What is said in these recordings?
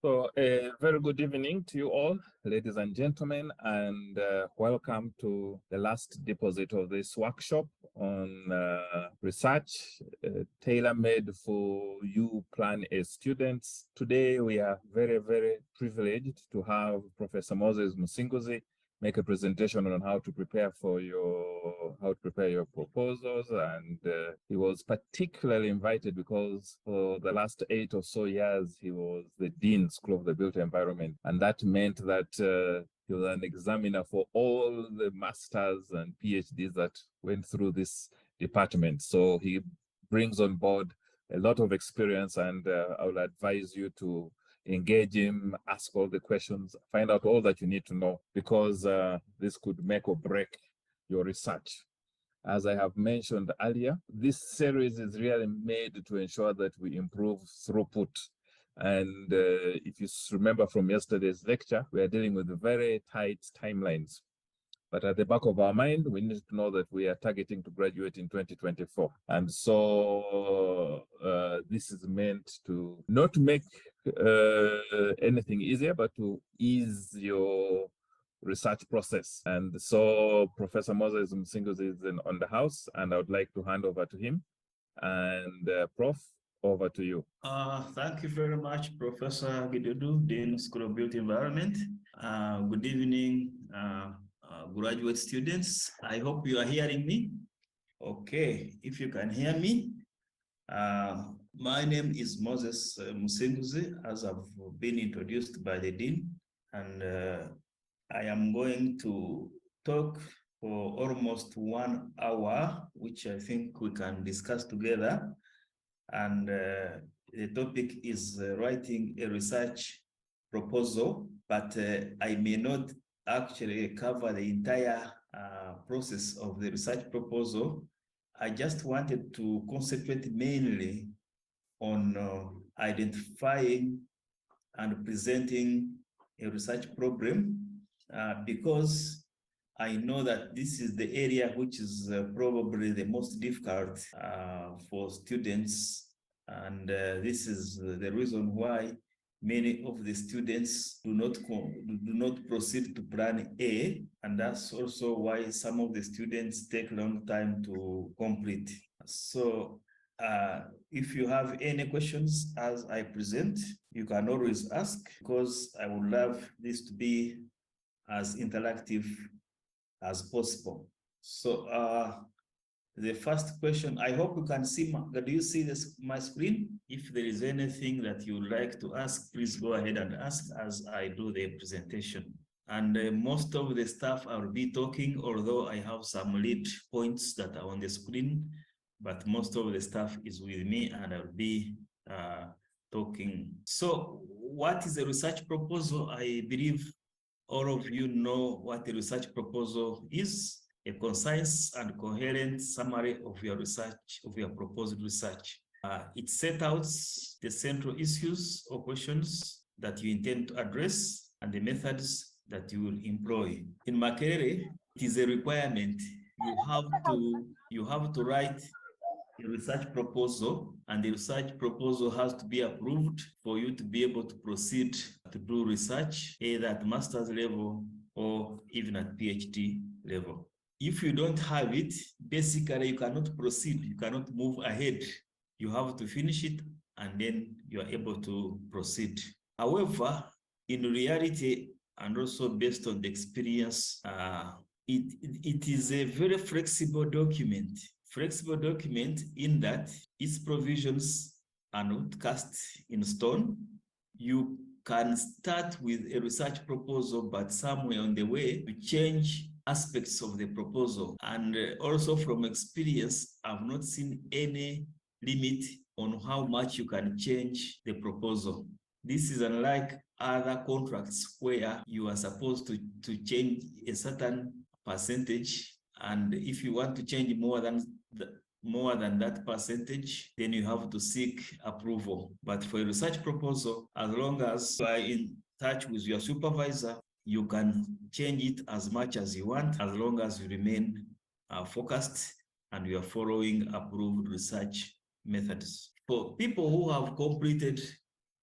So, a very good evening to you all, ladies and gentlemen, and welcome to the last deposit of this workshop on research tailor-made for you Plan A students. Today, we are very, very privileged to have Professor Moses Musinguzi make a presentation on how to prepare your proposals, and he was particularly invited because for the last 8 or so years he was the Dean School of the Built Environment, and that meant that he was an examiner for all the masters and PhDs that went through this department. So he brings on board a lot of experience, and I would advise you to engage him, ask all the questions, find out all that you need to know, because this could make or break your research. As I have mentioned earlier, this series is really made to ensure that we improve throughput. And if you remember from yesterday's lecture, we are dealing with very tight timelines. But at the back of our mind, we need to know that we are targeting to graduate in 2024. And so this is meant to not make anything easier, but to ease your research process. And so Professor Moses Musinguzi is on the house, and I would like to hand over to him. And Prof, over to you. Thank you very much, Professor Gidudu, Dean School of Built Environment. Good evening, graduate students. I hope you are hearing me. Okay, if you can hear me. My name is Moses Musinguzi, as I've been introduced by the Dean, and I am going to talk for almost 1 hour, which I think we can discuss together. And the topic is writing a research proposal, but I may not actually cover the entire process of the research proposal. I just wanted to concentrate mainly on identifying and presenting a research problem, because I know that this is the area which is probably the most difficult for students, and this is the reason why many of the students do not proceed to Plan A, and that's also why some of the students take a long time to complete. So if you have any questions as I present, you can always ask, because I would love this to be as interactive as possible. So the first question, I hope you can see, do you see my screen? If there is anything that you would like to ask, please go ahead and ask as I do the presentation. And most of the stuff I will be talking, although I have some lead points that are on the screen, but most of the stuff is with me and I'll be talking. So what is a research proposal? I believe all of you know what a research proposal is: a concise and coherent summary of your research, of your proposed research. It sets out the central issues or questions that you intend to address and the methods that you will employ. In Makerere, it is a requirement. You have to write a research proposal, and the research proposal has to be approved for you to be able to proceed to do research, either at master's level or even at PhD level. If you don't have it, basically you cannot proceed, you cannot move ahead. You have to finish it, and then you are able to proceed. However, in reality, and also based on the experience, it is a very flexible document. Flexible document in that its provisions are not cast in stone. You can start with a research proposal, but somewhere on the way you change aspects of the proposal. And also from experience, I've not seen any limit on how much you can change the proposal. This is unlike other contracts where you are supposed to change a certain percentage, and if you want to change more than that percentage, then you have to seek approval. But for a research proposal, as long as you are in touch with your supervisor, you can change it as much as you want, as long as you remain focused and you are following approved research methods. For people who have completed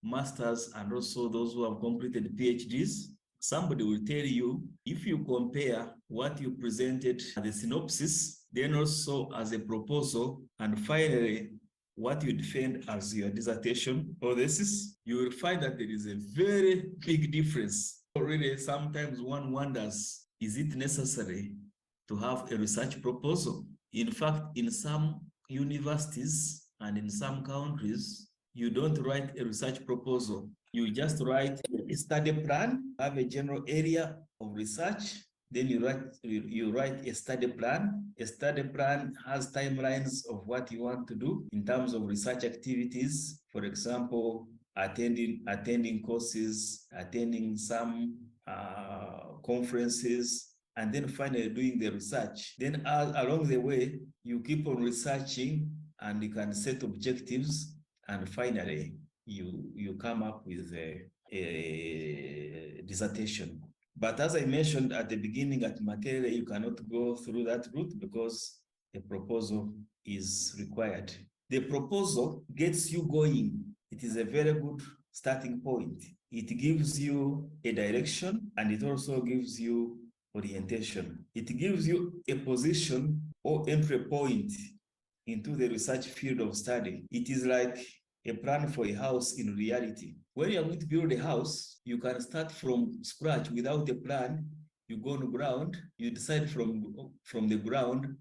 masters and also those who have completed PhDs, somebody will tell you, if you compare what you presented as a synopsis, then also as a proposal, and finally what you defend as your dissertation or thesis, you will find that there is a very big difference. So really, sometimes one wonders, is it necessary to have a research proposal? In fact, in some universities and in some countries, you don't write a research proposal. You just write a study plan, have a general area of research, then you write a study plan. A study plan has timelines of what you want to do in terms of research activities. For example, attending courses, attending some conferences, and then finally doing the research. Then along the way, you keep on researching and you can set objectives, and finally you come up with a dissertation. But as I mentioned at the beginning at Makerere, you cannot go through that route because a proposal is required. The proposal gets you going. It is a very good starting point. It gives you a direction and it also gives you orientation. It gives you a position or entry point into the research field of study. It is like a plan for a house in reality. When you are going to build a house, you can start from scratch without a plan. You go on the ground, you decide from the ground,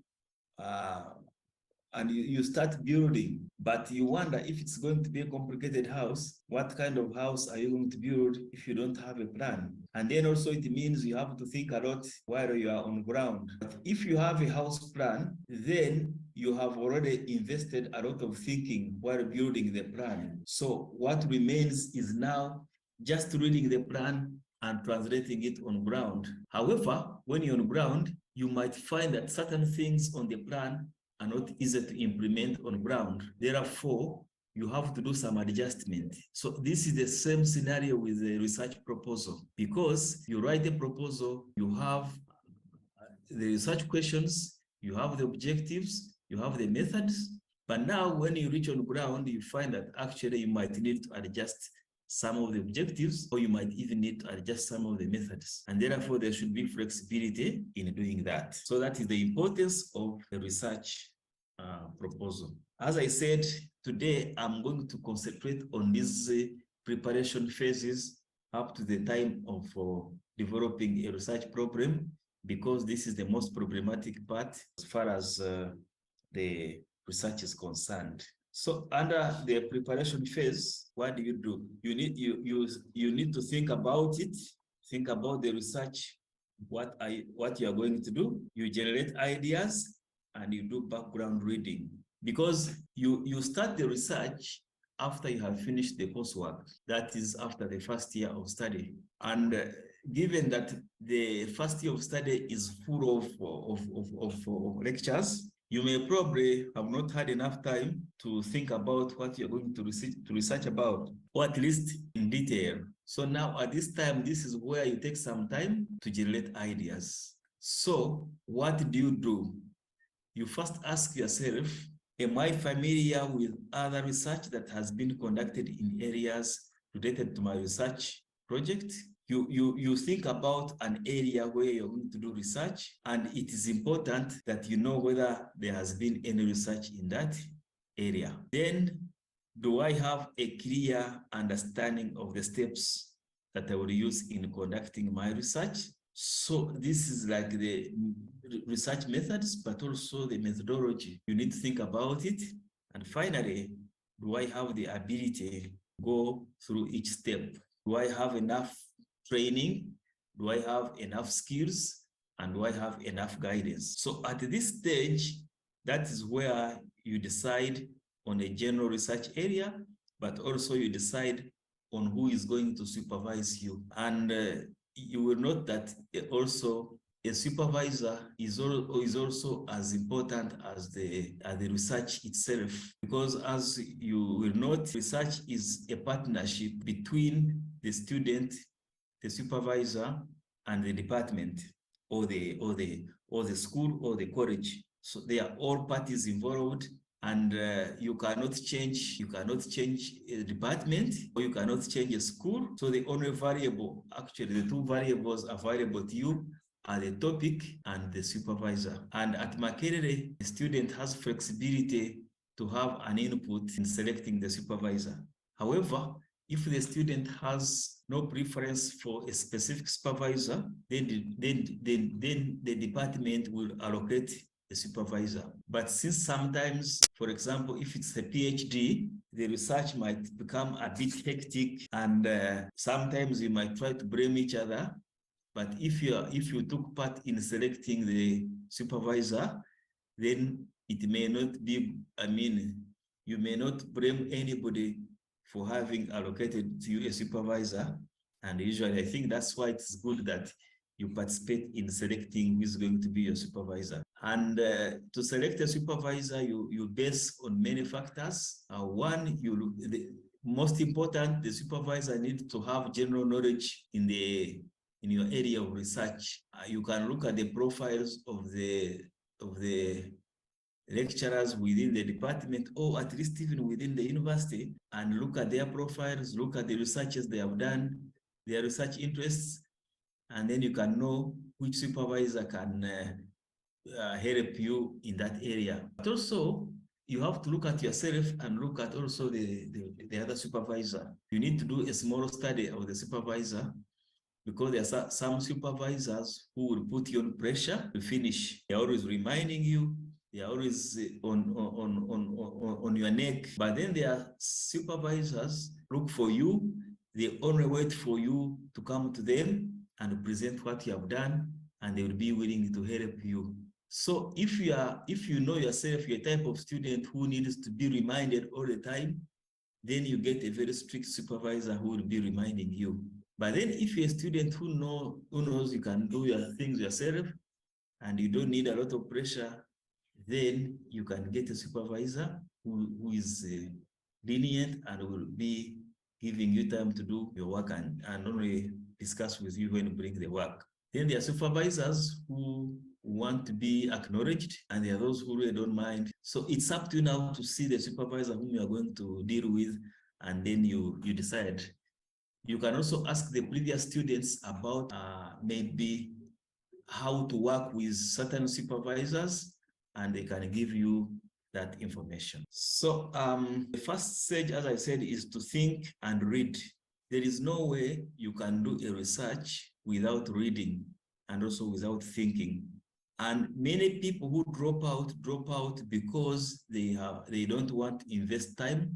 and you start building. But you wonder if it's going to be a complicated house, what kind of house are you going to build if you don't have a plan? And then also it means you have to think a lot while you are on ground. But if you have a house plan, then you have already invested a lot of thinking while building the plan. So what remains is now just reading the plan and translating it on ground. However, when you're on ground, you might find that certain things on the plan are not easy to implement on ground. Therefore, you have to do some adjustment. So this is the same scenario with the research proposal, because you write a proposal, you have the research questions, you have the objectives, you have the methods, but now when you reach on ground, you find that actually you might need to adjust some of the objectives, or you might even need to adjust some of the methods. And therefore, there should be flexibility in doing that. So that is the importance of the research proposal. As I said, today I'm going to concentrate on these preparation phases up to the time of developing a research problem, because this is the most problematic part as far as the research is concerned. So under the preparation phase, what do? You need to think about it, think about the research, what you are going to do. You generate ideas and you do background reading, because you start the research after you have finished the coursework. That is after the first year of study. And given that the first year of study is full of lectures, you may probably have not had enough time to think about what you're going to research about, or at least in detail. So now at this time, this is where you take some time to generate ideas. So what do? You first ask yourself, am I familiar with other research that has been conducted in areas related to my research project? You think about an area where you're going to do research, and it is important that you know whether there has been any research in that area. Then, do I have a clear understanding of the steps that I will use in conducting my research? So this is like the research methods, but also the methodology. You need to think about it. And finally, do I have the ability to go through each step? Do I have enough training? Do I have enough skills? And do I have enough guidance? So at this stage, that is where you decide on a general research area, but also you decide on who is going to supervise you. And you will note that also a supervisor is also as important as the research itself, because as you will note, research is a partnership between the student, the supervisor, and the department, or the school or the college. So they are all parties involved, and you cannot change a department, or you cannot change a school. So the only variable, actually the two variables available to you are the topic and the supervisor. And at Makerere, the student has flexibility to have an input in selecting the supervisor. However, if the student has no preference for a specific supervisor, then the department will allocate a supervisor. But since sometimes, for example, if it's a PhD, the research might become a bit hectic, and sometimes you might try to blame each other. But if you took part in selecting the supervisor, then it may not be, you may not blame anybody for having allocated to you a supervisor. And usually I think that's why it's good that you participate in selecting who is going to be your supervisor. And to select a supervisor, you base on many factors. One, most important, the supervisor needs to have general knowledge in your area of research. You can look at the profiles of the lecturers within the department, or at least even within the university, and look at their profiles, look at the researches they have done, their research interests, and then you can know which supervisor can help you in that area. But also, you have to look at yourself and look at also the other supervisor. You need to do a small study of the supervisor, because there are some supervisors who will put you on pressure to finish. They're always reminding you, they're always on your neck. But then there are supervisors look for you, they only wait for you to come to them and present what you have done, and they will be willing to help you. So if you know yourself, you're a type of student who needs to be reminded all the time, then you get a very strict supervisor who will be reminding you. But then if you're a student who knows you can do your things yourself and you don't need a lot of pressure, then you can get a supervisor who is lenient and will be giving you time to do your work and only discuss with you when you bring the work. Then there are supervisors who want to be acknowledged, and there are those who really don't mind. So it's up to you now to see the supervisor whom you are going to deal with, and then you decide. You can also ask the previous students about maybe how to work with certain supervisors, and they can give you that information. So the first stage, as I said, is to think and read. There is no way you can do a research without reading and also without thinking. And many people who drop out because they don't want to invest time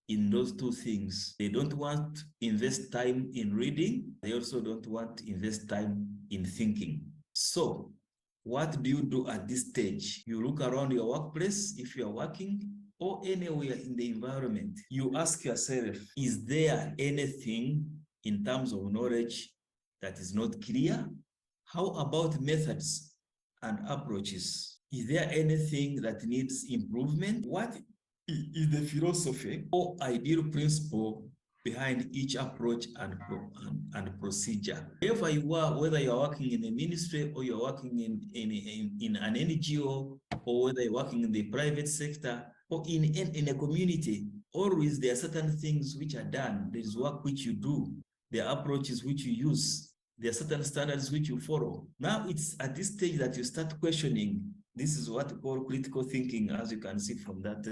in those two things. They don't want to invest time in reading. They also don't want to invest time in thinking. So what do you do at this stage? You look around your workplace, if you are working, or anywhere in the environment. You ask yourself, is there anything in terms of knowledge that is not clear? How about methods and approaches? Is there anything that needs improvement? What is the philosophy or ideal principle behind each approach and procedure? Wherever you are, whether you're working in a ministry or you're working in an NGO, or whether you're working in the private sector or in a community, always there are certain things which are done. There is work which you do, there are approaches which you use, there are certain standards which you follow. Now it's at this stage that you start questioning. This is what we call critical thinking, as you can see from that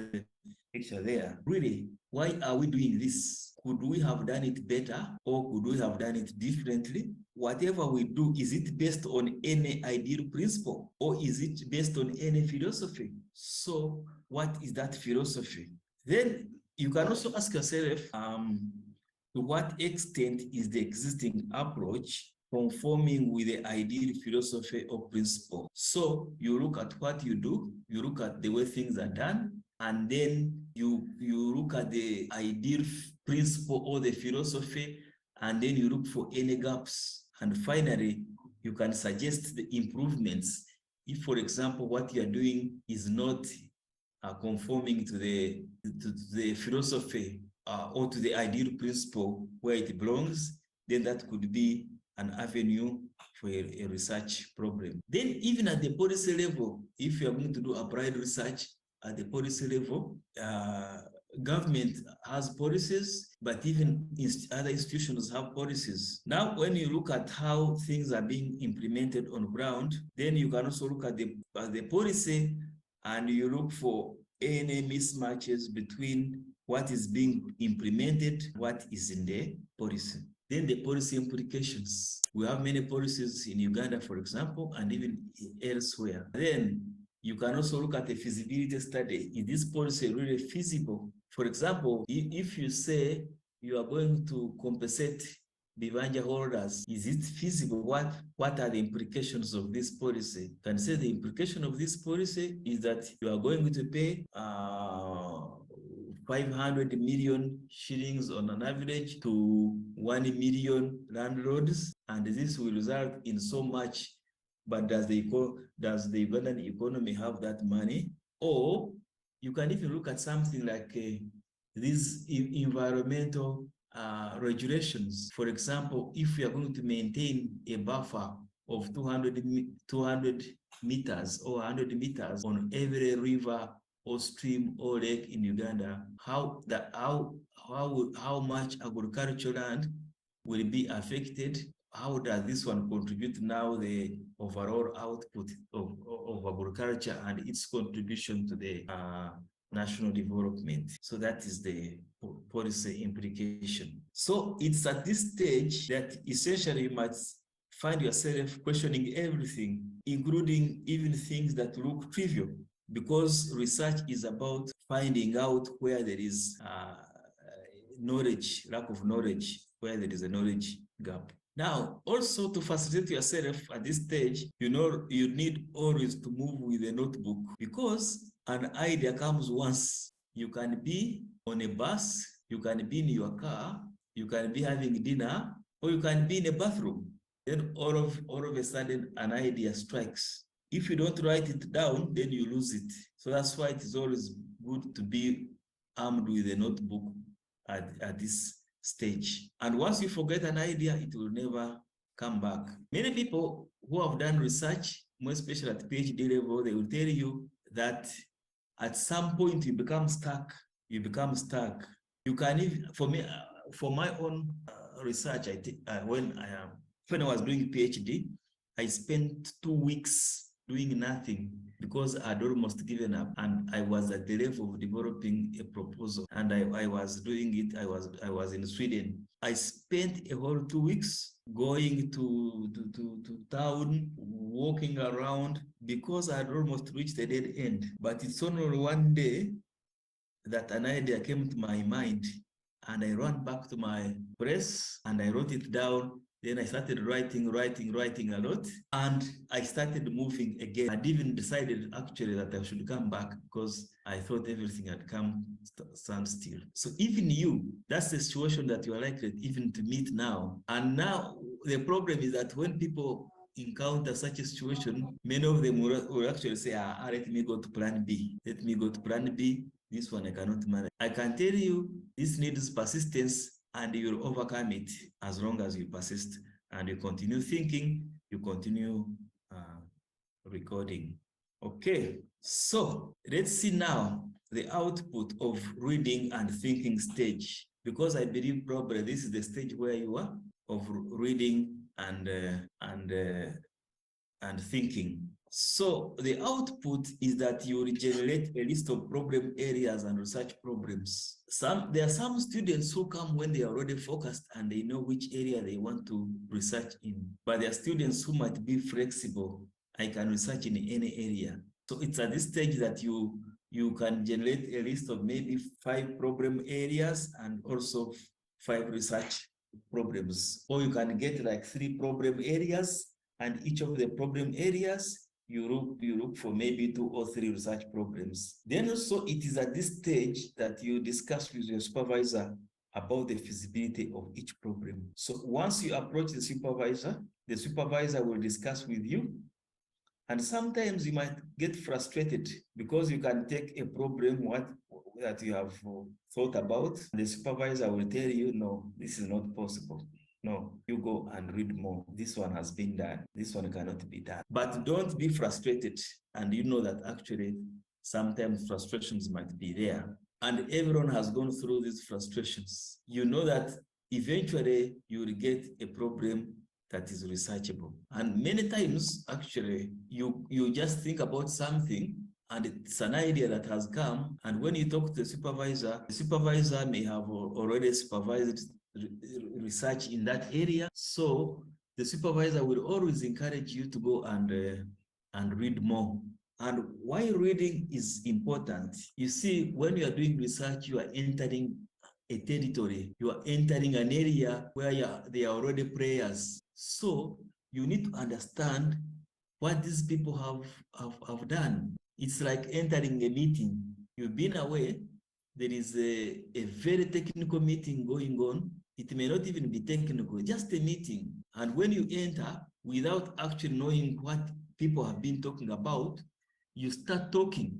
picture there. Really, why are we doing this? Could we have done it better, or could we have done it differently? Whatever we do, is it based on any ideal principle, or is it based on any philosophy? So what is that philosophy? Then you can also ask yourself, to what extent is the existing approach conforming with the ideal philosophy or principle? So you look at what you do, you look at the way things are done, and then you look at the ideal principle or the philosophy, and then you look for any gaps. And finally, you can suggest the improvements. If, for example, what you are doing is not conforming to the philosophy or to the ideal principle where it belongs, then that could be an avenue for a research problem. Then even at the policy level, if you are going to do applied research, at the policy level. Government has policies, but even other institutions have policies. Now, when you look at how things are being implemented on ground, then you can also look at the policy, and you look for any mismatches between what is being implemented, what is in the policy. Then the policy implications. We have many policies in Uganda, for example, and even elsewhere. Then you can also look at the feasibility study. Is this policy really feasible? For example, if you say you are going to compensate Bivanja holders, is it feasible? What are the implications of this policy? You can say the implication of this policy is that you are going to pay 500 million shillings on an average to 1 million landlords, and this will result in so much. But does the Ugandan economy have that money? Or you can even look at something like these environmental regulations. For example, if we are going to maintain a buffer of 200 meters or 100 meters on every river or stream or lake in Uganda, how much agricultural land will be affected? How does this one contribute now the overall output of agriculture and its contribution to the national development? So that is the policy implication. So it's at this stage that essentially you must find yourself questioning everything, including even things that look trivial, because research is about finding out where there is knowledge, lack of knowledge, where there is a knowledge gap. Now, also to facilitate yourself at this stage, you need always to move with a notebook, because an idea comes once. You can be on a bus, you can be in your car, you can be having dinner, or you can be in a bathroom. Then all of a sudden, an idea strikes. If you don't write it down, then you lose it. So that's why it is always good to be armed with a notebook at this stage. And once you forget an idea, it will never come back. Many people who have done research, more especially at PhD level, they will tell you that at some point you become stuck. You become stuck. You can even, for me, for my own research, I think when I was doing PhD, I spent 2 weeks doing nothing because I'd almost given up, and I was at the level of developing a proposal, and I was doing it. I was in Sweden. I spent a whole 2 weeks going to town, walking around, because I had almost reached a dead end. But it's only one day that an idea came to my mind, and I ran back to my press and I wrote it down. Then I started writing a lot, and I started moving again. I'd even decided actually that I should come back because I thought everything had come stand still. So even you, that's the situation that you are likely even to meet now. And now the problem is that when people encounter such a situation, many of them will actually say, let me go to plan B. Let me go to plan B. This one I cannot manage. I can tell you this needs persistence, and you will overcome it as long as you persist and you continue thinking, you continue recording. Okay, so let's see now the output of reading and thinking stage, because I believe probably this is the stage where you are of reading and thinking. So the output is that you will generate a list of problem areas and research problems. There are some students who come when they are already focused and they know which area they want to research in. But there are students who might be flexible. I can research in any area. So it's at this stage that you can generate a list of maybe 5 problem areas and also 5 research problems. Or you can get like 3 problem areas, and each of the problem areas you look for maybe 2 or 3 research problems. Then also it is at this stage that you discuss with your supervisor about the feasibility of each problem. So once you approach the supervisor will discuss with you. And sometimes you might get frustrated because you can take a problem that you have thought about. The supervisor will tell you, no, this is not possible. No, you go and read more. This one has been done. This one cannot be done. But don't be frustrated. And you know that actually sometimes frustrations might be there. And everyone has gone through these frustrations. You know that eventually you will get a problem that is researchable. And many times, actually, you just think about something and it's an idea that has come. And when you talk to the supervisor may have already supervised research in that area. So the supervisor will always encourage you to go and read more. And why reading is important, you see, when you are doing research, you are entering a territory, you are entering an area where there are already players. So you need to understand what these people have done. It's like entering a meeting. You've been away, there is a very technical meeting going on. It may not even be technical, just a meeting. And when you enter, without actually knowing what people have been talking about, you start talking.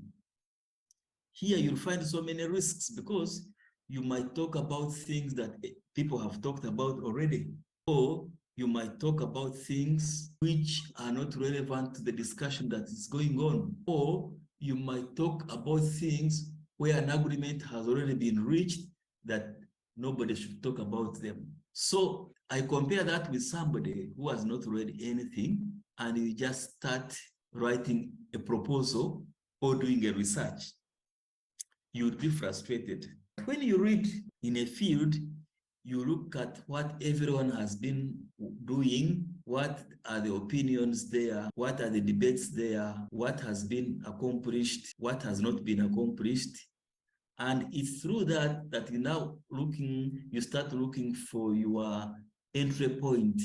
Here you'll find so many risks because you might talk about things that people have talked about already, or you might talk about things which are not relevant to the discussion that is going on, or you might talk about things where an agreement has already been reached that nobody should talk about them. So I compare that with somebody who has not read anything and you just start writing a proposal or doing a research. You would be frustrated. When you read in a field, you look at what everyone has been doing, what are the opinions there, what are the debates there, what has been accomplished, what has not been accomplished. And it's through that you start looking for your entry point.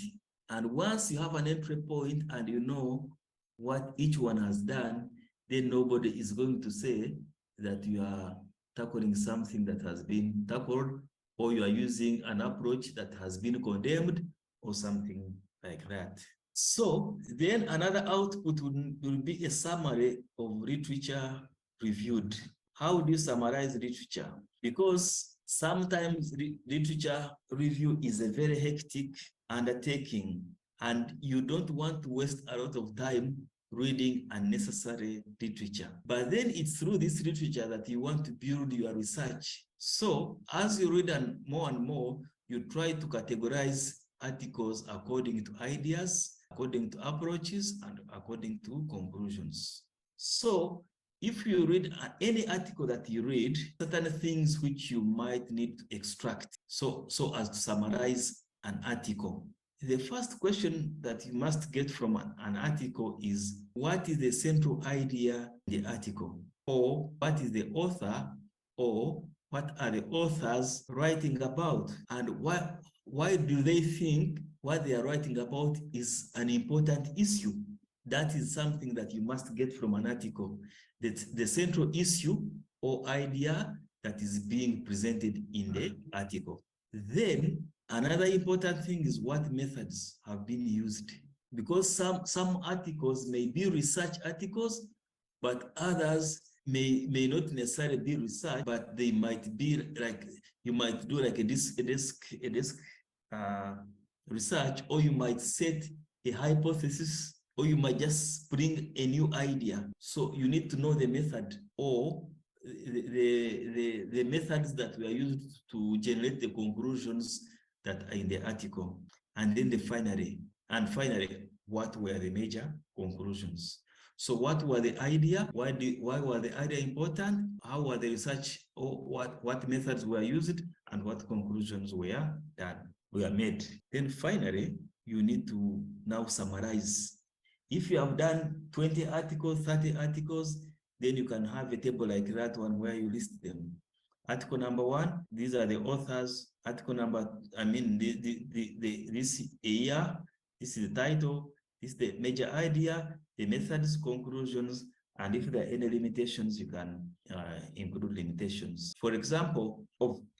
And once you have an entry point and you know what each one has done, then nobody is going to say that you are tackling something that has been tackled, or you are using an approach that has been condemned, or something like that. So then another output will be a summary of literature reviewed. How do you summarize literature? Because sometimes literature review is a very hectic undertaking, and you don't want to waste a lot of time reading unnecessary literature. But then it's through this literature that you want to build your research. So as you read more and more, you try to categorize articles according to ideas, according to approaches, and according to conclusions. So if you read any article that you read, certain things which you might need to extract, so as to summarize an article. The first question that you must get from an article is, what is the central idea in the article? Or what is the author, or what are the authors writing about? And why do they think what they are writing about is an important issue? That is something that you must get from an article. That the central issue or idea that is being presented in the article. Then another important thing is what methods have been used, because some articles may be research articles, but others may not necessarily be research, but they might be like, you might do like a desk research, or you might set a hypothesis, or you might just bring a new idea. So you need to know the method, or the methods that were used to generate the conclusions that are in the article. And then finally, what were the major conclusions? So what were the idea? Why were the idea important? How were the research, or what methods were used, and what conclusions were made? Then finally, you need to now summarize. If you have done 20 articles, 30 articles, then you can have a table like that one where you list them. Article number 1, these are the authors. Article number, this year, this is the title, this is the major idea, the methods, conclusions, and if there are any limitations, you can include limitations. For example,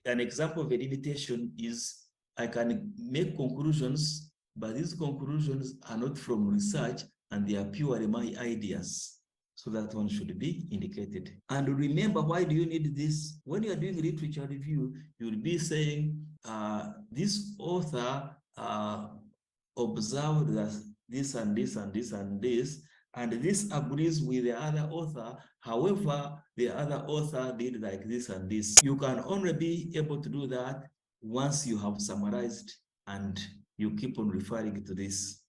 an example of a limitation is, I can make conclusions, but these conclusions are not from research, and they are purely my ideas. So that one should be indicated. And remember, why do you need this? When you are doing literature review, you'll be saying, this author observed that this and this and this and this, and this agrees with the other author. However, the other author did like this and this. You can only be able to do that once you have summarized and you keep on referring to this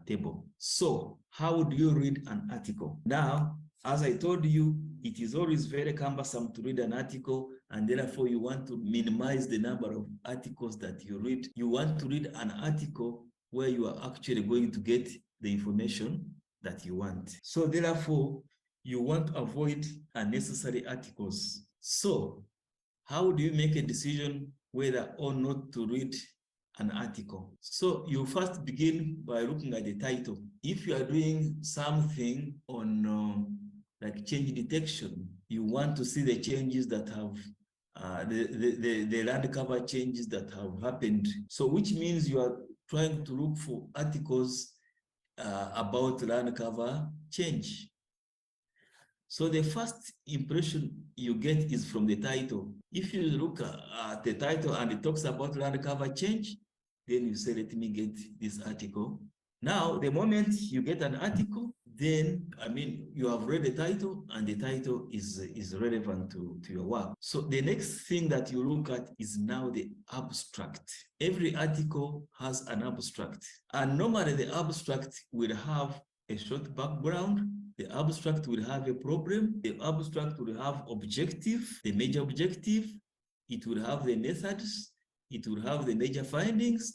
table. So how do you read an article? Now, as I told you, it is always very cumbersome to read an article, and therefore you want to minimize the number of articles that you read. You want to read an article where you are actually going to get the information that you want. So therefore, you want to avoid unnecessary articles. So how do you make a decision whether or not to read an article? So you first begin by looking at the title. If you are doing something on like change detection, you want to see the changes that have the land cover changes that have happened. So which means you are trying to look for articles about land cover change. So the first impression you get is from the title. If you look at the title and it talks about land cover change, then you say, let me get this article. Now, the moment you get an article, then, you have read the title and the title is relevant to your work. So the next thing that you look at is now the abstract. Every article has an abstract. And normally the abstract will have a short background. The abstract will have a problem. The abstract will have objective, the major objective. It will have the methods. It will have the major findings,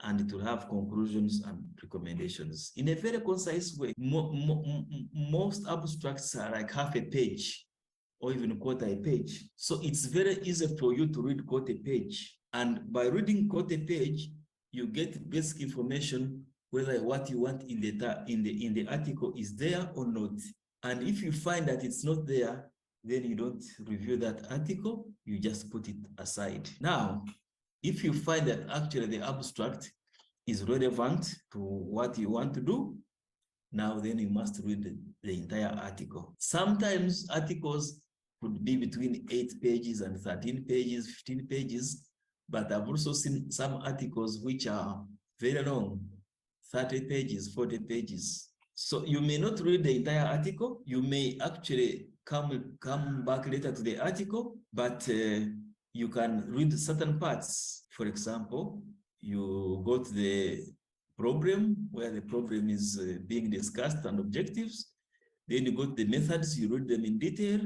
and it will have conclusions and recommendations. In a very concise way, most abstracts are like half a page or even quarter a page. So it's very easy for you to read quarter page. And by reading quarter page, you get basic information whether what you want in the article is there or not. And if you find that it's not there, then you don't review that article, you just put it aside. Now, if you find that actually the abstract is relevant to what you want to do, now then you must read the entire article. Sometimes articles could be between 8 pages and 13 pages, 15 pages, but I've also seen some articles which are very long, 30 pages, 40 pages. So you may not read the entire article. You may actually come back later to the article, but you can read certain parts. For example, you go to the problem where the problem is being discussed and objectives. Then you go to the methods, you read them in detail.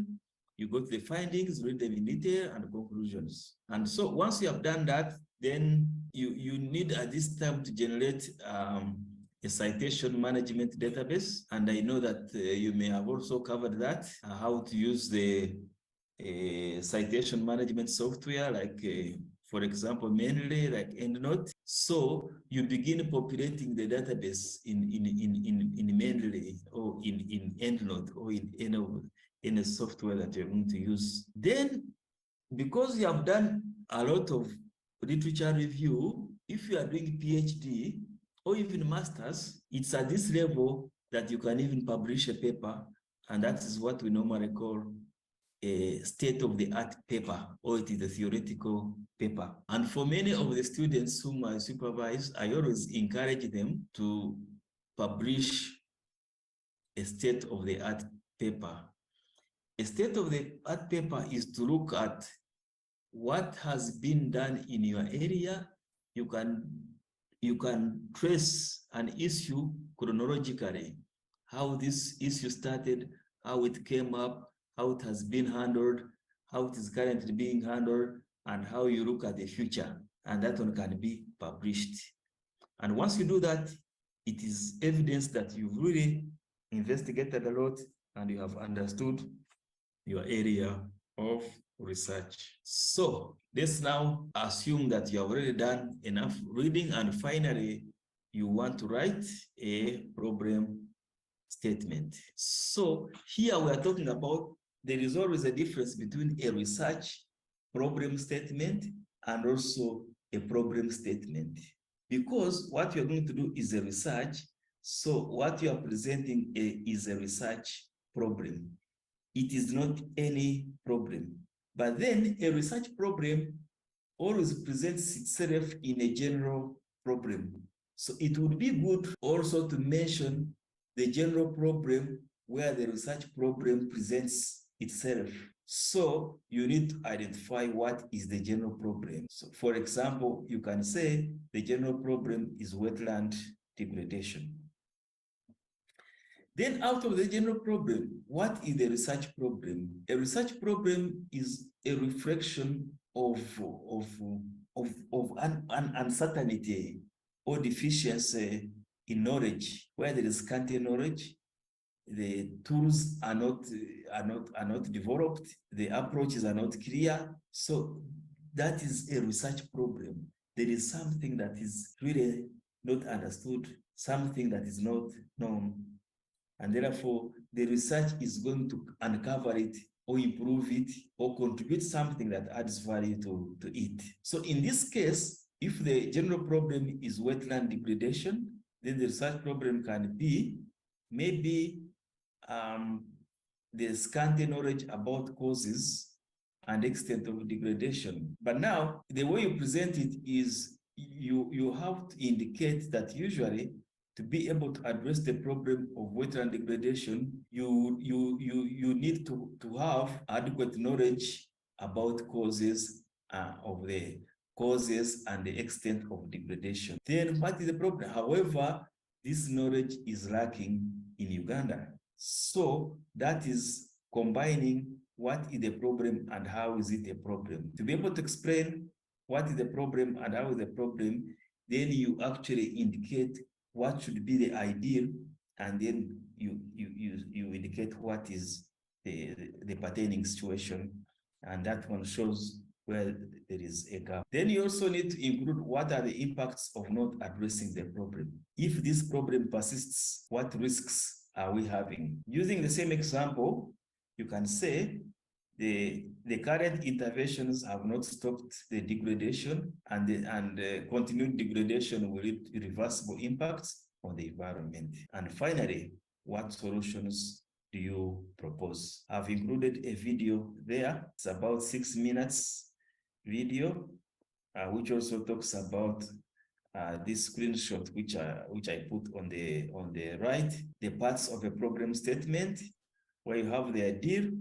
You go to the findings, read them in detail, and conclusions. And so once you have done that, then you need at this time to generate a citation management database. And I know that you may have also covered that, how to use the citation management software, like for example, mainly like EndNote. So you begin populating the database in mainly or in EndNote or in a software that you're going to use. Then, because you have done a lot of literature review, if you are doing PhD or even masters, it's at this level that you can even publish a paper, and that is what we normally call a state-of-the-art paper, or it is a theoretical paper. And for many of the students whom I supervise, I always encourage them to publish a state-of-the-art paper. A state-of-the-art paper is to look at what has been done in your area. You can trace an issue chronologically, how this issue started, how it came up, how it has been handled, how it is currently being handled, and how you look at the future. And that one can be published. And once you do that, it is evidence that you've really investigated a lot and you have understood your area of research. So let's now assume that you have already done enough reading, and finally you want to write a problem statement. So here we are talking about there is always a difference between a research problem statement and also a problem statement, because what you're going to do is a research. So what you are presenting is a research problem. It is not any problem. But then a research problem always presents itself in a general problem. So it would be good also to mention the general problem where the research problem presents itself. So you need to identify what is the general problem. So for example, you can say the general problem is wetland degradation. Then out of the general problem, what is the research problem? A research problem is a reflection of an uncertainty or deficiency in knowledge, where there is scanty knowledge, the tools are not developed, the approaches are not clear. So that is a research problem. There is something that is really not understood, something that is not known. And therefore, the research is going to uncover it or improve it or contribute something that adds value to it. So in this case, if the general problem is wetland degradation, then the research problem can be maybe the scanty knowledge about causes and extent of degradation. But now, the way you present it is you have to indicate that usually to be able to address the problem of wetland degradation, you need to have adequate knowledge about causes of the causes and the extent of degradation. Then what is the problem? However, this knowledge is lacking in Uganda. So that is combining what is the problem and how is it a problem. To be able to explain what is the problem and how is the problem, then you actually indicate what should be the ideal, and then you indicate what is the pertaining situation, and that one shows where there is a gap. Then you also need to include what are the impacts of not addressing the problem. If this problem persists, what risks are we having? Using the same example, you can say the current interventions have not stopped the degradation, and continued degradation will lead to irreversible impacts on the environment. And finally, what solutions do you propose? I've included a video there. It's about 6 minutes video, which also talks about this screenshot which I put on the right, the parts of a problem statement, where you have the ideal,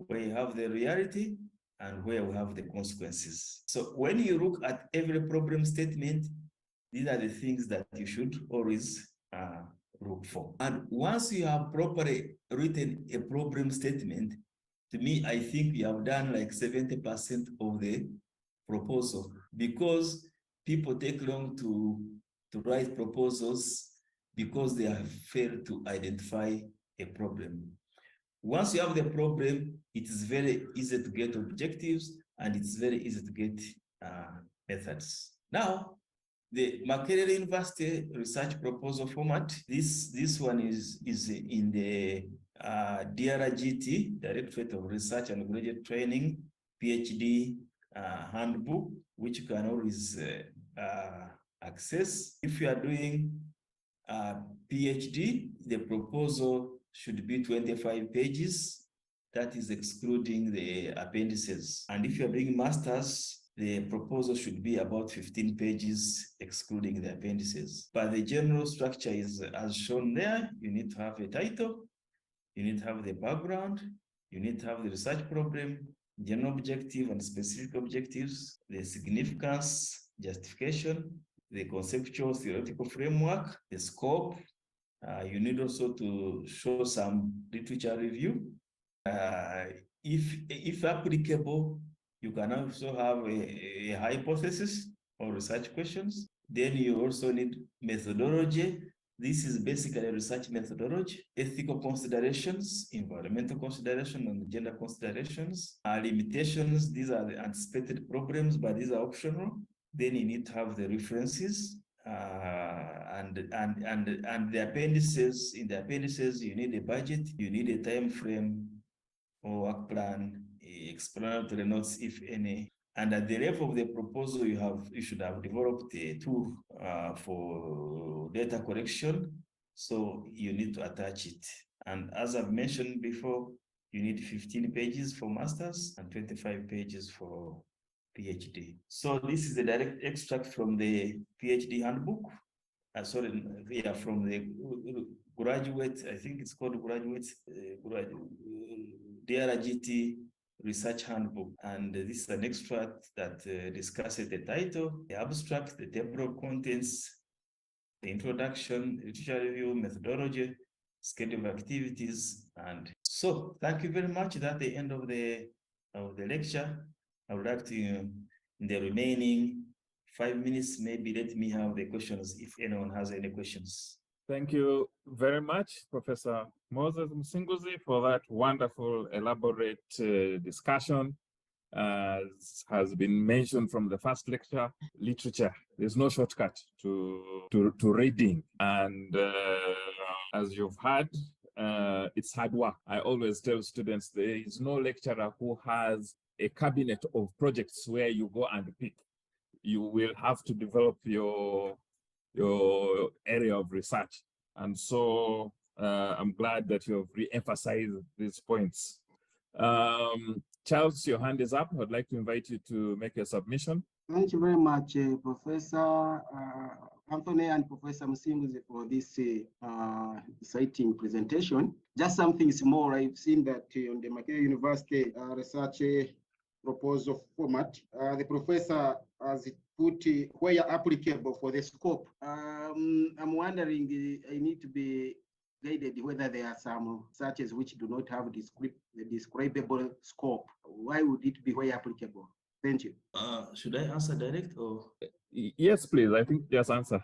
where you have the reality, and where we have the consequences. So when you look at every problem statement, these are the things that you should always look for. And once you have properly written a problem statement, to me, I think we have done like 70% of the proposal, because people take long to write proposals because they have failed to identify a problem. Once you have the problem, it is very easy to get objectives, and it's very easy to get methods. Now, the Makerere University research proposal format, this one is in the DRGT, Directorate of Research and Graduate Training, PhD handbook, which you can always access. If you are doing PhD, the proposal should be 25 pages. That is excluding the appendices. And if you're doing masters, the proposal should be about 15 pages, excluding the appendices. But the general structure is as shown there. You need to have a title, you need to have the background, you need to have the research problem, general objective and specific objectives, the significance, justification, the conceptual theoretical framework, the scope. You need also to show some literature review. If applicable, you can also have a hypothesis or research questions. Then you also need methodology. This is basically a research methodology, ethical considerations, environmental considerations, and gender considerations. Limitations, these are the anticipated problems, but these are optional. Then you need to have the references. And the appendices. In the appendices, you need a budget, you need a time frame or work plan, explanatory notes, if any. And at the level of the proposal, you should have developed a tool for data collection. So you need to attach it. And as I've mentioned before, you need 15 pages for masters and 25 pages for PhD. So this is a direct extract from the PhD handbook. sorry, yeah, from the graduate, I think it's called graduate, DRGT Research Handbook. And this is an extract that discusses the title, the abstract, the table of contents, the introduction, literature review, methodology, schedule of activities. And so thank you very much. That's the end of the lecture. I would like to, in the remaining 5 minutes, maybe let me have the questions if anyone has any questions. Thank you very much, Professor Moses Musinguzi, for that wonderful, elaborate discussion. As has been mentioned from the first lecture, literature, there's no shortcut to reading. And as you've heard, it's hard work. I always tell students there is no lecturer who has a cabinet of projects where you go and pick. You will have to develop your area of research. And so I'm glad that you have re-emphasized these points. Charles, your hand is up. I'd like to invite you to make a submission. Thank you very much, Professor Anthony and Professor Musinguzi, for this exciting presentation. Just something small, I've seen that on the Makerere University research proposal format, the professor has put where applicable for the scope. I'm wondering, I need to be guided whether there are some searches which do not have the describable scope. Why would it be where applicable? Thank you. Should I answer direct or? Yes, please. I think just answer.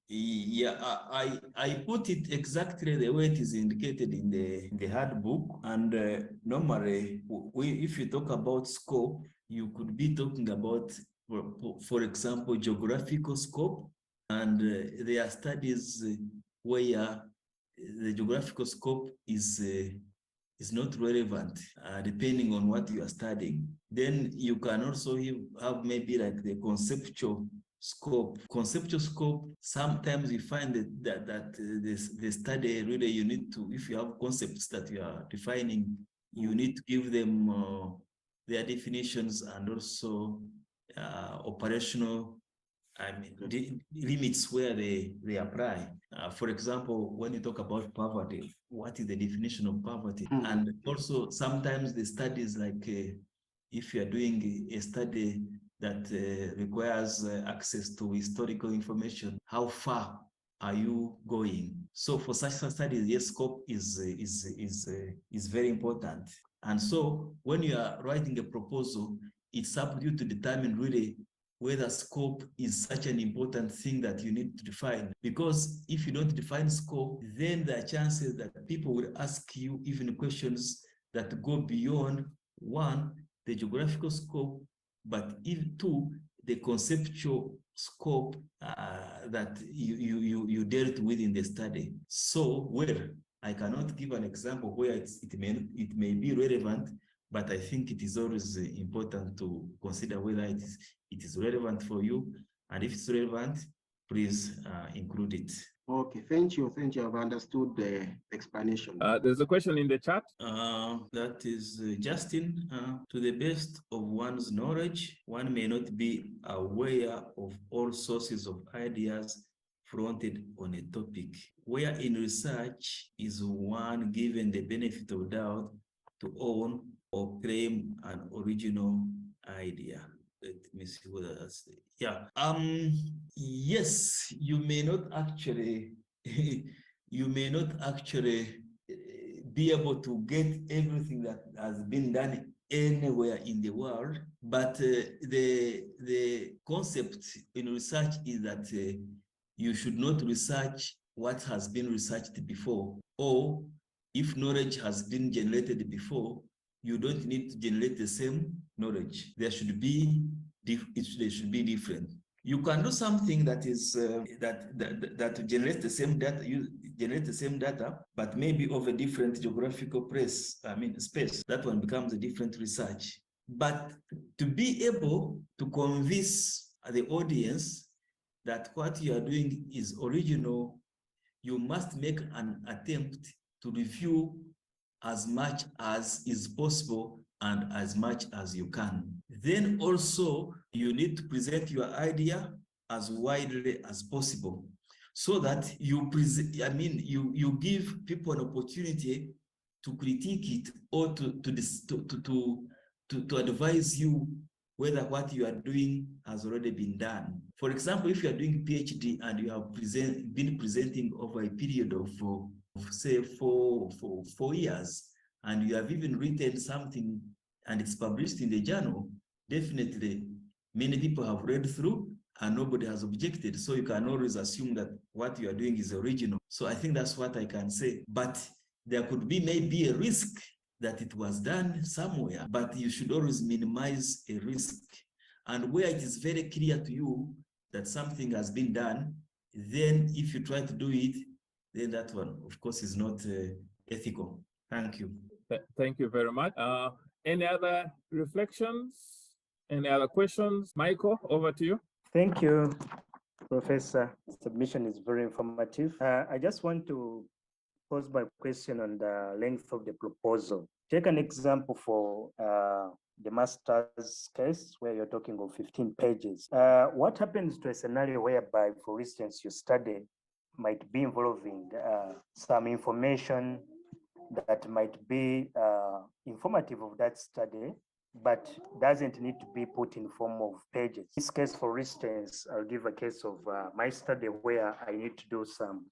Yeah, I put it exactly the way it is indicated in the handbook. And normally, if you talk about scope, you could be talking about, for example, geographical scope. And there are studies where the geographical scope is not relevant, depending on what you are studying. Then you can also have maybe like the conceptual scope. Conceptual scope, sometimes you find that the study really, you need to, if you have concepts that you are defining, you need to give them their definitions and also operational limits where they apply. For example, when you talk about poverty, what is the definition of poverty? And also sometimes the studies, like if you are doing a study that requires access to historical information, how far are you going? So for such studies, yes, scope is very important. And so when you are writing a proposal, it's up to you to determine really whether scope is such an important thing that you need to define. Because if you don't define scope, then there are chances that people will ask you even questions that go beyond, one, the geographical scope, but even two, the conceptual scope that you dealt with in the study. So, well, I cannot give an example where it may be relevant, but I think it is always important to consider whether it is relevant for you. And if it's relevant, please include it. Okay, thank you. Thank you. I've understood the explanation. There's a question in the chat. That is Justin. To the best of one's knowledge, one may not be aware of all sources of ideas fronted on a topic. Where in research is one given the benefit of doubt to own or claim an original idea? Let me see what that's. Yeah. Yes, you may not actually be able to get everything that has been done anywhere in the world, but the concept in research is that you should not research what has been researched before, or if knowledge has been generated before, you don't need to generate the same knowledge. There should be different. You can do something that is that generates the same data. You generate the same data, but maybe of a different geographical space. That one becomes a different research. But to be able to convince the audience that what you are doing is original, you must make an attempt to review as much as is possible and as much as you can. Then also, you need to present your idea as widely as possible. so that you present, I mean, you give people an opportunity to critique it or to advise you whether what you are doing has already been done. For example, if you are doing PhD and you have been presenting over a period of say 4 years, and you have even written something and it's published in the journal, definitely many people have read through and nobody has objected. So you can always assume that what you are doing is original. So I think that's what I can say. But there could be maybe a risk that it was done somewhere, but you should always minimize a risk. And where it is very clear to you that something has been done, then if you try to do it, then that one, of course, is not ethical. Thank you. Thank you very much. Any other reflections? Any other questions? Michael, over to you. Thank you, Professor. Submission is very informative. I just want to pose my question on the length of the proposal. Take an example for the master's case where you're talking of 15 pages. What happens to a scenario whereby, for instance, your study might be involving some information that might be informative of that study, but doesn't need to be put in form of pages. In this case, for instance, I'll give a case of my study where I need to do some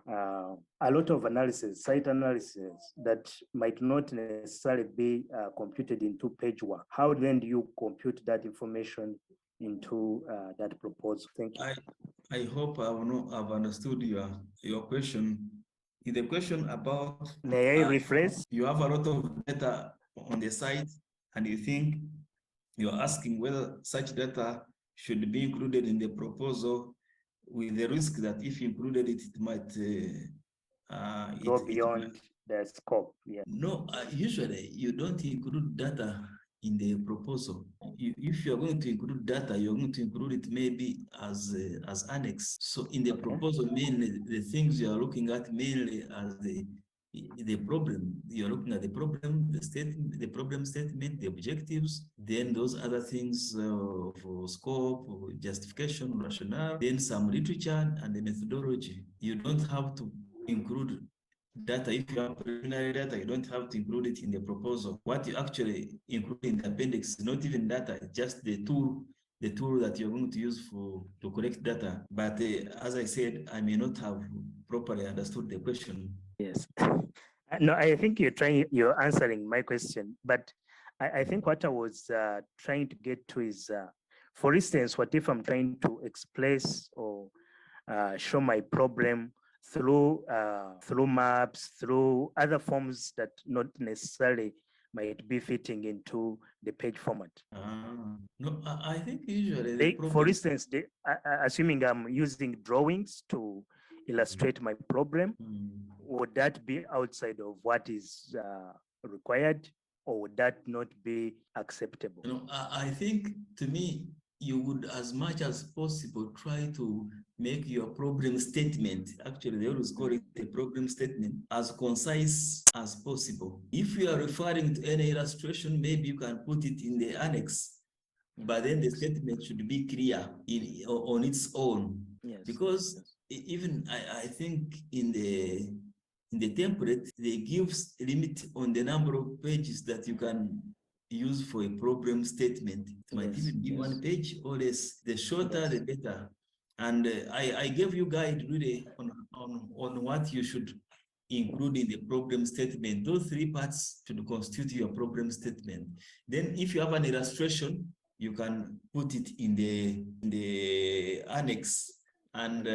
a lot of analysis, site analysis that might not necessarily be computed into page work. How then do you compute that information into that proposal? Thank you. I hope I've understood your question. Is the question about... May I rephrase? You have a lot of data on the site and you think you're asking whether such data should be included in the proposal, with the risk that if you included it, it might go beyond the scope. Yeah. No, usually you don't include data in the proposal. If you're going to include data, you're going to include it maybe as annex. So in the proposal, mainly the things you are looking at mainly as the problem. You're looking at the problem, the problem statement, the objectives, then those other things for scope, justification, rationale, then some literature and the methodology. You don't have to include data. If you have preliminary data, you don't have to include it in the proposal. What you actually include in the appendix is not even data, it's just the tool that you're going to use to collect data. But as I said, I may not have properly understood the question. Yes. No, I think you're answering my question, but I think what I was trying to get to is, for instance, what if I'm trying to express or show my problem through maps, through other forms that not necessarily might be fitting into the page format. No, I think usually for instance, assuming I'm using drawings to illustrate my problem, would that be outside of what is required, or would that not be acceptable? You know, I think, to me, you would, as much as possible, try to make your problem statement, actually they always call it a problem statement, as concise as possible. If you are referring to any illustration, maybe you can put it in the annex, but then the statement should be clear on its own. Yes. Because even I think in the template, they give a limit on the number of pages that you can use for a problem statement. It might even be 1 page or less. The shorter, the better. And I gave you guide really on what you should include in the problem statement. Those 3 parts should constitute your problem statement. Then if you have an illustration, you can put it in the annex. And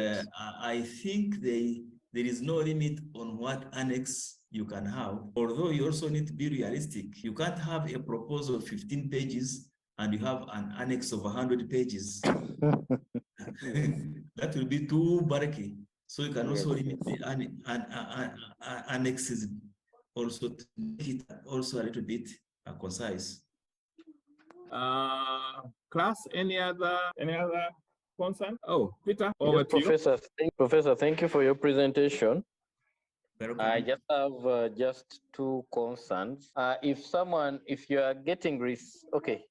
I think there is no limit on what annex you can have, although you also need to be realistic. You can't have a proposal of 15 pages and you have an annex of 100 pages. That will be too bulky. So you can also limit the annexes also to make it also a little bit concise. Class, any other concern? Oh, Peter, over to Professor, you. Professor, thank you for your presentation. Welcome. I just have just 2 concerns. If you are getting okay,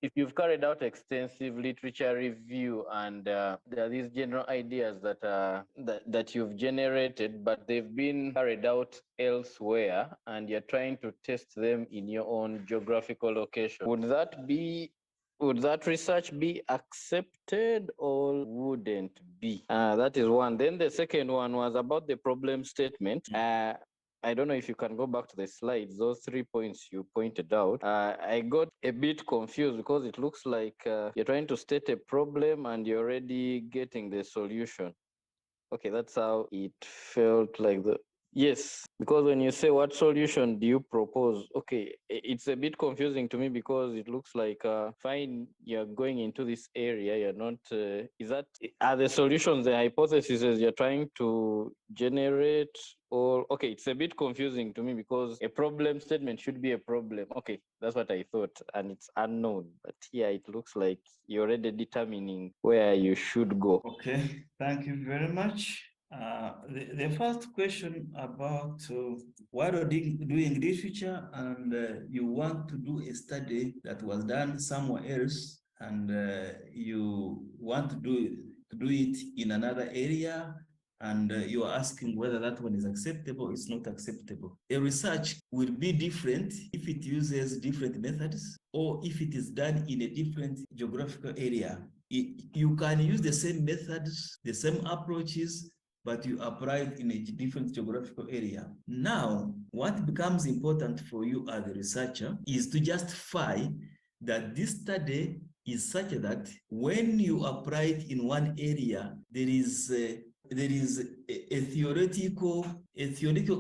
if you've carried out extensive literature review and there are these general ideas that you've generated, but they've been carried out elsewhere, and you're trying to test them in your own geographical location, would that research be accepted or wouldn't be? That is one. Then the second one was about the problem statement. I don't know if you can go back to the slides, those 3 points you pointed out. I got a bit confused because it looks like you're trying to state a problem and you're already getting the solution. Okay, that's how it felt like. Yes, because when you say what solution do you propose, okay, it's a bit confusing to me because it looks like fine, you're going into this area, you're not, are the solutions the hypotheses you're trying to generate? Or, okay, it's a bit confusing to me because a problem statement should be a problem. Okay, that's what I thought, and it's unknown. But here it looks like you're already determining where you should go. Okay, thank you very much. The first question about why are you doing literature and you want to do a study that was done somewhere else, and you want to do it in another area, and you are asking whether that one is acceptable or it's not acceptable. A research will be different if it uses different methods or if it is done in a different geographical area. You can use the same methods, the same approaches, but you apply it in a different geographical area. Now, what becomes important for you as a researcher is to justify that this study is such that when you apply it in one area, there is a theoretical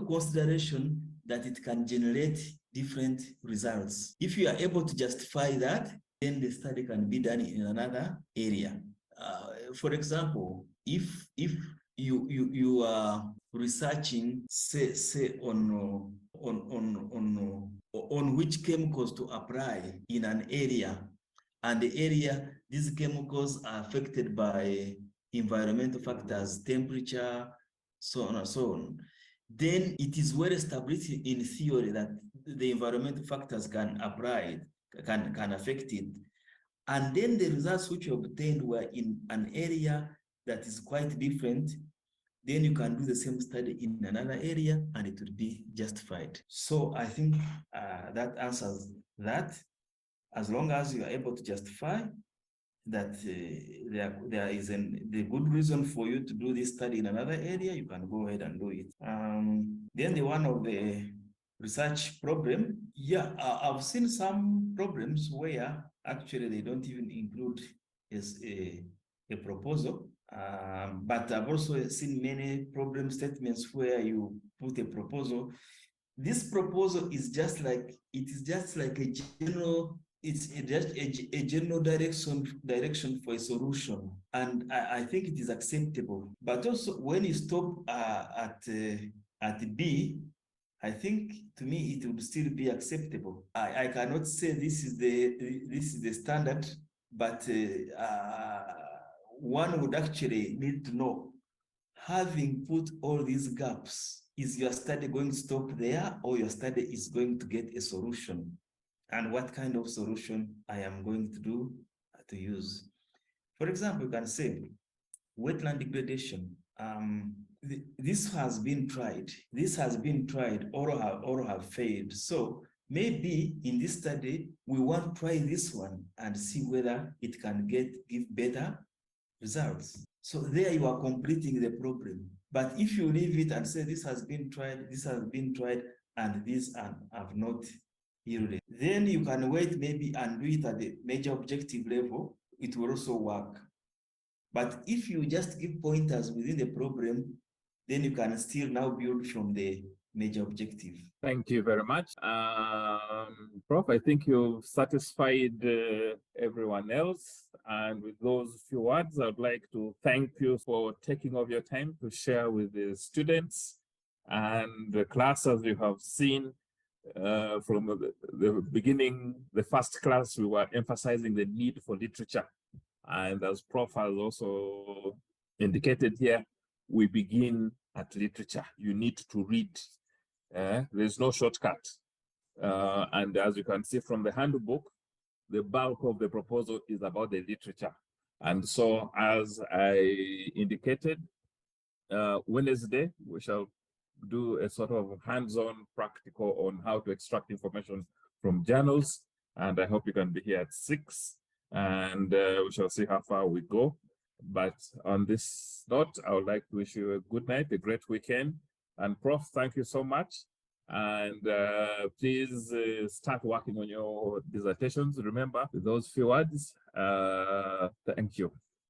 consideration that it can generate different results. If you are able to justify that, then the study can be done in another area. For example, if you are researching, say on which chemicals to apply in an area, and the area, these chemicals are affected by environmental factors, temperature, so on and so on, then it is well established in theory that the environmental factors can affect it. And then the results which you obtained were in an area that is quite different, then you can do the same study in another area and it will be justified. So I think that answers that. As long as you are able to justify that there is the good reason for you to do this study in another area, you can go ahead and do it. Then the one of the research problem, yeah, I've seen some problems where actually they don't even include a proposal. But I've also seen many problem statements where you put a proposal. This proposal is just like a general, it's just a general direction for a solution, and I think it is acceptable. But also when you stop at B, I think to me it would still be acceptable. I cannot say this is the standard, but one would actually need to know, having put all these gaps, is your study going to stop there, or your study is going to get a solution? And what kind of solution I am going to use? For example, you can say wetland degradation. This has been tried. This has been tried or have failed. So maybe in this study, we want to try this one and see whether it can give better results. So there you are completing the problem. But if you leave it and say this has been tried, and these have not yielded, then you can wait maybe and do it at the major objective level. It will also work. But if you just give pointers within the problem, then you can still now build from the major objective. Thank you very much. Prof, I think you've satisfied everyone else. And with those few words, I'd like to thank you for taking of your time to share with the students and the class. As you have seen from the beginning, the first class, we were emphasizing the need for literature. And as Prof has also indicated here, we begin at literature. You need to read. There's no shortcut. And as you can see from the handbook, the bulk of the proposal is about the literature. And so, as I indicated, Wednesday, we shall do a sort of hands-on practical on how to extract information from journals. And I hope you can be here at 6, and we shall see how far we go. But on this note, I would like to wish you a good night, a great weekend. And Prof, thank you so much. And please start working on your dissertations. Remember, with those few words, thank you.